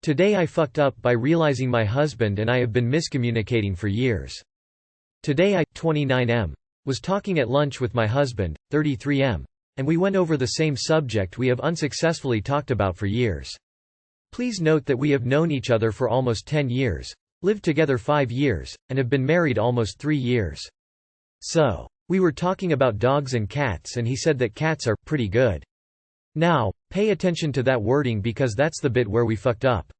Today I fucked up by realizing my husband and I have been miscommunicating for years. Today I, 29M, was talking at lunch with my husband, 33M, and we went over the same subject we have unsuccessfully talked about for years. Please note that we have known each other for almost 10 years, lived together 5 years, and have been married almost 3 years. So, we were talking about dogs and cats and he said that cats are pretty good. Now, pay attention to that wording because that's the bit where we fucked up.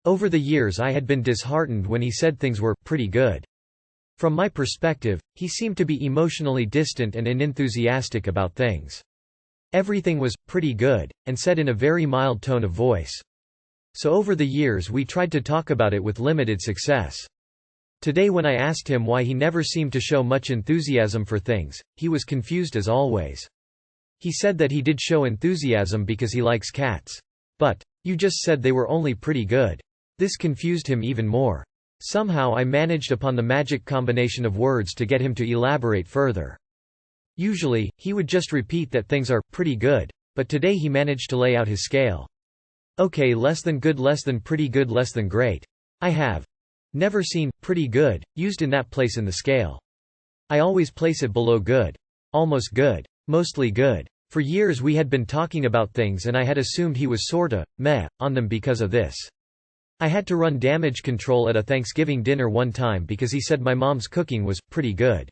Over the years I had been disheartened when he said things were pretty good. From my perspective, he seemed to be emotionally distant and unenthusiastic about things. Everything was pretty good, and said in a very mild tone of voice. So over the years we tried to talk about it with limited success. Today when I asked him why he never seemed to show much enthusiasm for things, he was confused as always. He said that he did show enthusiasm because he likes cats. But, you just said they were only pretty good. This confused him even more. Somehow I managed upon the magic combination of words to get him to elaborate further. Usually, he would just repeat that things are pretty good, but today he managed to lay out his scale. Okay, less than good, less than pretty good, less than great. I have never seen pretty good used in that place in the scale. I always place it below good. Almost good. Mostly good. For years we had been talking about things and I had assumed he was sorta meh on them because of this. I had to run damage control at a Thanksgiving dinner one time because he said my mom's cooking was pretty good.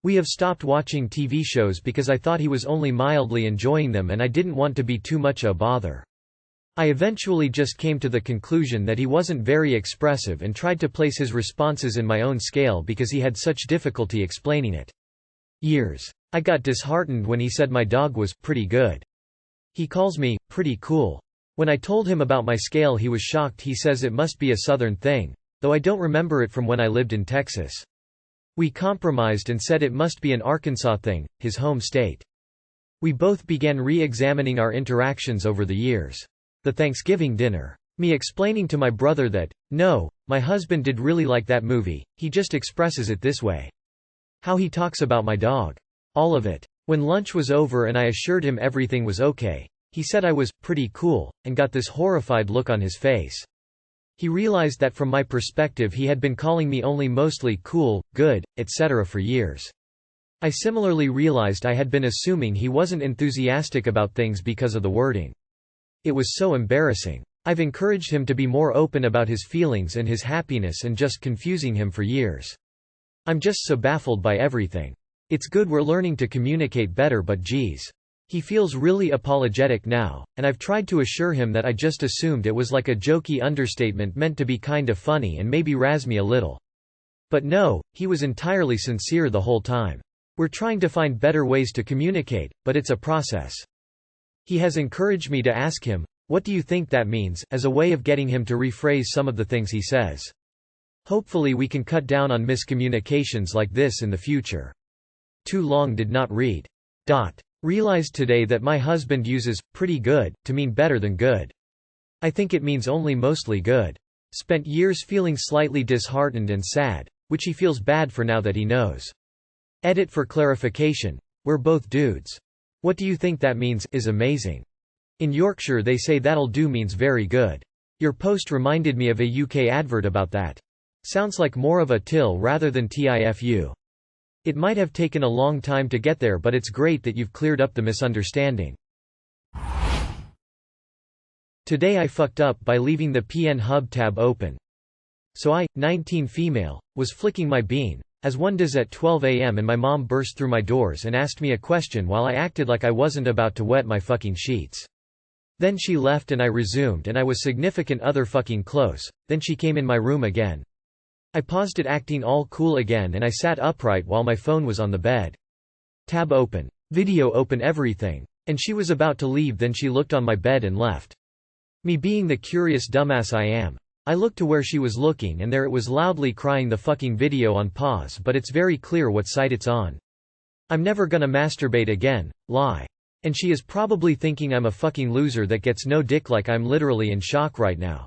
We have stopped watching TV shows because I thought he was only mildly enjoying them and I didn't want to be too much a bother. I eventually just came to the conclusion that he wasn't very expressive and tried to place his responses in my own scale because he had such difficulty explaining it. Years. I got disheartened when he said my dog was pretty good. He calls me pretty cool. When I told him about my scale he was shocked. He says it must be a southern thing, though I don't remember it from when I lived in Texas. We compromised and said it must be an Arkansas thing, his home state. We both began re-examining our interactions over the years. The Thanksgiving dinner. Me explaining to my brother that, no, my husband did really like that movie, he just expresses it this way. How he talks about my dog. All of it. When lunch was over and I assured him everything was okay, he said I was pretty cool, and got this horrified look on his face. He realized that from my perspective he had been calling me only mostly cool, good, etc. for years. I similarly realized I had been assuming he wasn't enthusiastic about things because of the wording. It was so embarrassing. I've encouraged him to be more open about his feelings and his happiness and just confusing him for years. I'm just so baffled by everything. It's good we're learning to communicate better, but geez. He feels really apologetic now, and I've tried to assure him that I just assumed it was like a jokey understatement meant to be kind of funny and maybe razz me a little. But no, he was entirely sincere the whole time. We're trying to find better ways to communicate, but it's a process. He has encouraged me to ask him, "What do you think that means?" as a way of getting him to rephrase some of the things he says. Hopefully we can cut down on miscommunications like this in the future. Too long did not read. Realized today that my husband uses pretty good to mean better than good. I think it means only mostly good. Spent years feeling slightly disheartened and sad, which he feels bad for now that he knows. Edit for clarification. We're both dudes. What do you think that means is amazing. In Yorkshire they say that'll do means very good. Your post reminded me of a UK advert about that. Sounds like more of a till rather than TIFU. It might have taken a long time to get there, but it's great that you've cleared up the misunderstanding. Today I fucked up by leaving the PN Hub tab open. So I, 19 female, was flicking my bean, as one does at 12 a.m. and my mom burst through my doors and asked me a question while I acted like I wasn't about to wet my fucking sheets. Then she left and I resumed and I was significant other fucking close, then she came in my room again. I paused it acting all cool again and I sat upright while my phone was on the bed. Tab open. Video open, everything. And she was about to leave, then she looked on my bed and left. Me being the curious dumbass I am, I looked to where she was looking and there it was loudly crying, the fucking video on pause, but it's very clear what site it's on. I'm never gonna masturbate again, lie. And she is probably thinking I'm a fucking loser that gets no dick, like I'm literally in shock right now.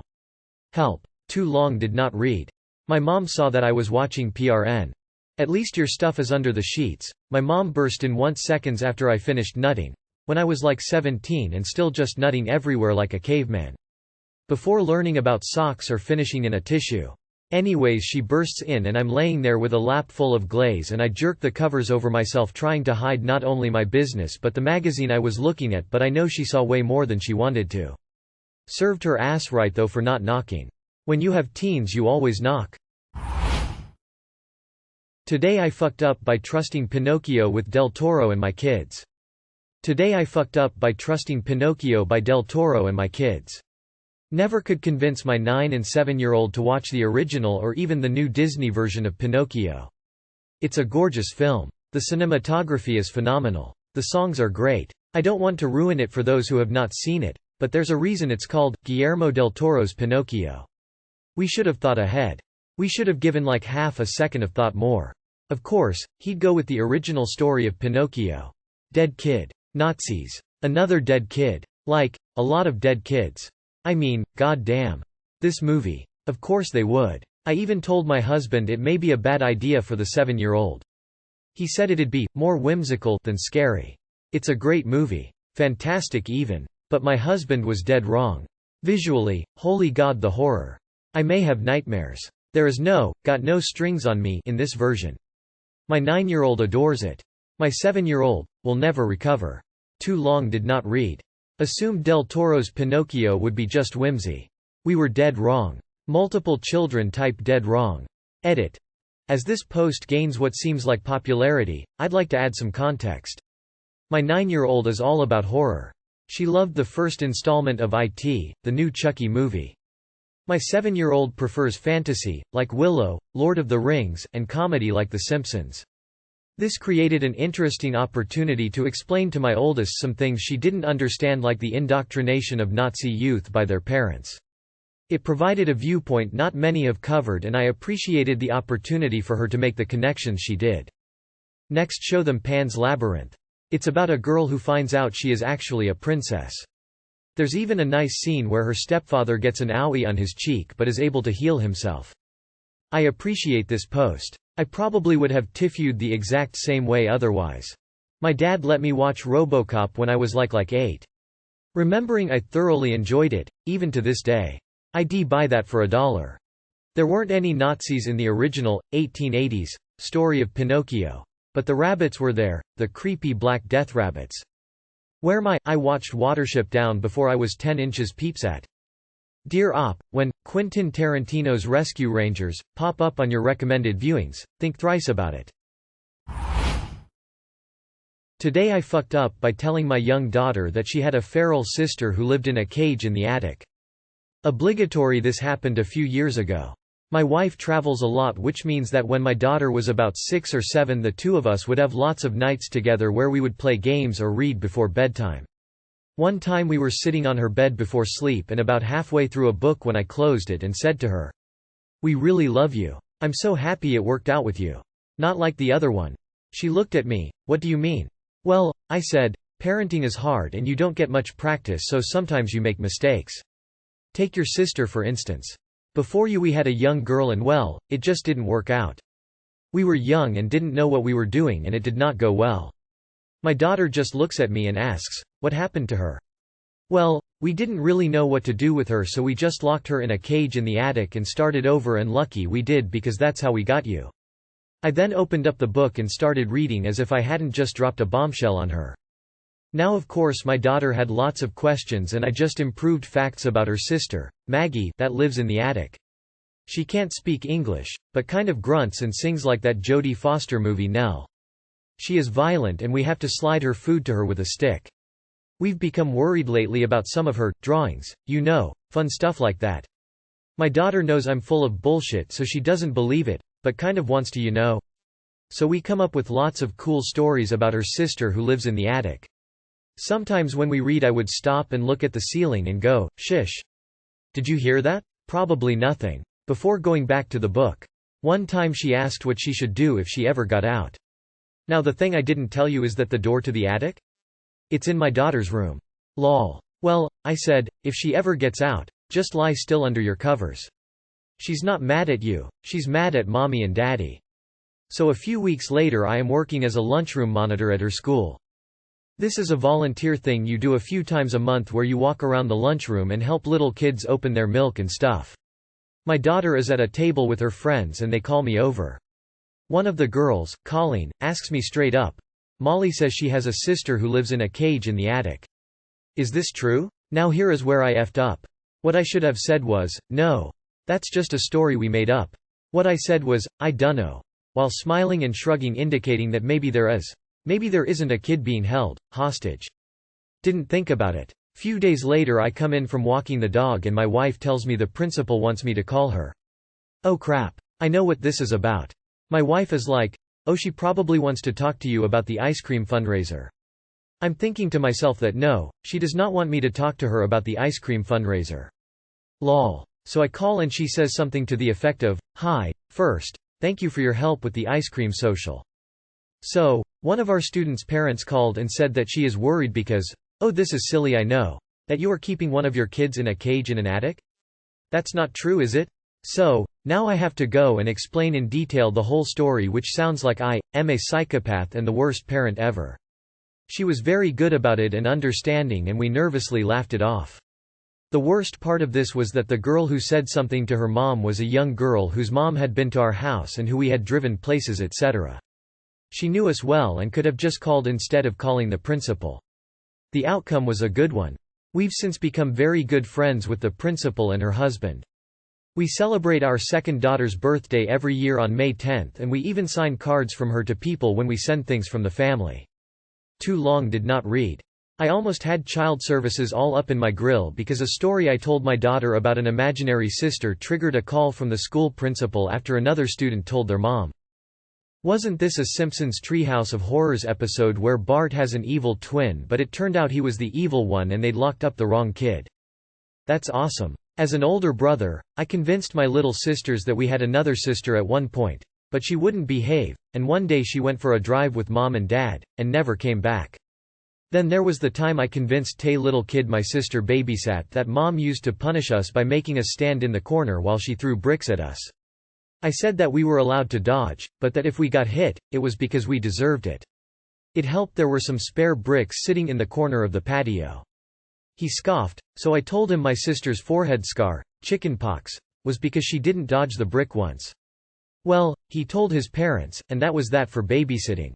Help. Too long did not read. My mom saw that I was watching PRN. At least your stuff is under the sheets. My mom burst in 1 second after I finished nutting. When I was like 17 and still just nutting everywhere like a caveman. Before learning about socks or finishing in a tissue. Anyways, she bursts in and I'm laying there with a lap full of glaze and I jerk the covers over myself trying to hide not only my business but the magazine I was looking at, but I know she saw way more than she wanted to. Served her ass right though for not knocking. When you have teens you always knock. Today I fucked up by trusting Pinocchio with Del Toro and my kids. Today I fucked up by trusting Pinocchio by Del Toro and my kids. Never could convince my 9 and 7-year-old to watch the original or even the new Disney version of Pinocchio. It's a gorgeous film. The cinematography is phenomenal. The songs are great. I don't want to ruin it for those who have not seen it, but there's a reason it's called Guillermo del Toro's Pinocchio. We should have thought ahead. We should have given like half a second of thought more. Of course, he'd go with the original story of Pinocchio. Dead kid. Nazis. Another dead kid. Like, a lot of dead kids. I mean, god damn. This movie. Of course they would. I even told my husband it may be a bad idea for the 7-year-old. He said it'd be more whimsical than scary. It's a great movie. Fantastic even. But my husband was dead wrong. Visually, holy god, the horror. I may have nightmares. There is got no strings on me in this version. My 9-year-old adores it. My 7-year-old will never recover. Too long did not read. Assumed Del Toro's Pinocchio would be just whimsy. We were dead wrong. Multiple children type dead wrong. Edit. As this post gains what seems like popularity, I'd like to add some context. My 9-year-old is all about horror. She loved the first installment of IT, the new Chucky movie. My 7-year-old prefers fantasy, like Willow, Lord of the Rings, and comedy like The Simpsons. This created an interesting opportunity to explain to my oldest some things she didn't understand, like the indoctrination of Nazi youth by their parents. It provided a viewpoint not many have covered, and I appreciated the opportunity for her to make the connections she did. Next, show them Pan's Labyrinth. It's about a girl who finds out she is actually a princess. There's even a nice scene where her stepfather gets an owie on his cheek but is able to heal himself. I appreciate this post. I probably would have TIFU'd the exact same way otherwise. My dad let me watch RoboCop when I was like 8. Remembering I thoroughly enjoyed it, even to this day. I'd buy that for $1. There weren't any Nazis in the original, 1880s, story of Pinocchio. But the rabbits were there, the creepy black death rabbits. I watched Watership Down before I was 10 inches peeps at. Dear Op, when Quentin Tarantino's Rescue Rangers pop up on your recommended viewings, think thrice about it. Today I fucked up by telling my young daughter that she had a feral sister who lived in a cage in the attic. Obligatory. This happened a few years ago. My wife travels a lot, which means that when my daughter was about 6 or 7, the two of us would have lots of nights together where we would play games or read before bedtime. One time we were sitting on her bed before sleep and about halfway through a book when I closed it and said to her, "We really love you. I'm so happy it worked out with you. Not like the other one." She looked at me, "What do you mean?" "Well," I said, "parenting is hard and you don't get much practice, so sometimes you make mistakes. Take your sister for instance. Before you we had a young girl and well, it just didn't work out. We were young and didn't know what we were doing and it did not go well." My daughter just looks at me and asks, "What happened to her?" "Well, we didn't really know what to do with her, so we just locked her in a cage in the attic and started over, and lucky we did because that's how we got you." I then opened up the book and started reading as if I hadn't just dropped a bombshell on her. Now of course my daughter had lots of questions and I just improved facts about her sister, Maggie, that lives in the attic. She can't speak English, but kind of grunts and sings like that Jodie Foster movie Nell. She is violent and we have to slide her food to her with a stick. We've become worried lately about some of her drawings, fun stuff like that. My daughter knows I'm full of bullshit, so she doesn't believe it, but kind of wants to, So we come up with lots of cool stories about her sister who lives in the attic. Sometimes when we read I would stop and look at the ceiling and go, "Shish. Did you hear that? Probably nothing," before going back to the book. One time she asked what she should do if she ever got out. Now the thing I didn't tell you is that the door to the attic? It's in my daughter's room. Lol. Well, I said, if she ever gets out, just lie still under your covers. She's not mad at you, she's mad at mommy and daddy. So a few weeks later I am working as a lunchroom monitor at her school. This is a volunteer thing you do a few times a month where you walk around the lunchroom and help little kids open their milk and stuff. My daughter is at a table with her friends and they call me over. One of the girls, Colleen, asks me straight up. Molly says she has a sister who lives in a cage in the attic. Is this true? Now here is where I effed up. What I should have said was, no. That's just a story we made up. What I said was, I dunno. While smiling and shrugging, indicating that maybe there isn't a kid being held hostage. Didn't think about it. Few days later I come in from walking the dog and my wife tells me the principal wants me to call her. Oh crap. I know what this is about. My wife is like, oh, she probably wants to talk to you about the ice cream fundraiser. I'm thinking to myself that no, she does not want me to talk to her about the ice cream fundraiser. Lol. So I call and she says something to the effect of, hi, first, thank you for your help with the ice cream social. So, one of our students' parents called and said that she is worried because, oh, this is silly, I know, that you are keeping one of your kids in a cage in an attic? That's not true, is it? So, now I have to go and explain in detail the whole story, which sounds like I am a psychopath and the worst parent ever. She was very good about it and understanding and we nervously laughed it off. The worst part of this was that the girl who said something to her mom was a young girl whose mom had been to our house and who we had driven places, etc. She knew us well and could have just called instead of calling the principal. The outcome was a good one. We've since become very good friends with the principal and her husband. We celebrate our second daughter's birthday every year on May 10th and we even sign cards from her to people when we send things from the family. Too long did not read. I almost had child services all up in my grill because a story I told my daughter about an imaginary sister triggered a call from the school principal after another student told their mom. Wasn't this a Simpsons Treehouse of Horrors episode where Bart has an evil twin but it turned out he was the evil one and they'd locked up the wrong kid? That's awesome. As an older brother, I convinced my little sisters that we had another sister at one point, but she wouldn't behave, and one day she went for a drive with mom and dad, and never came back. Then there was the time I convinced Tay, little kid my sister babysat, that mom used to punish us by making us stand in the corner while she threw bricks at us. I said that we were allowed to dodge, but that if we got hit, it was because we deserved it. It helped there were some spare bricks sitting in the corner of the patio. He scoffed, so I told him my sister's forehead scar, chickenpox, was because she didn't dodge the brick once. Well, he told his parents, and that was that for babysitting.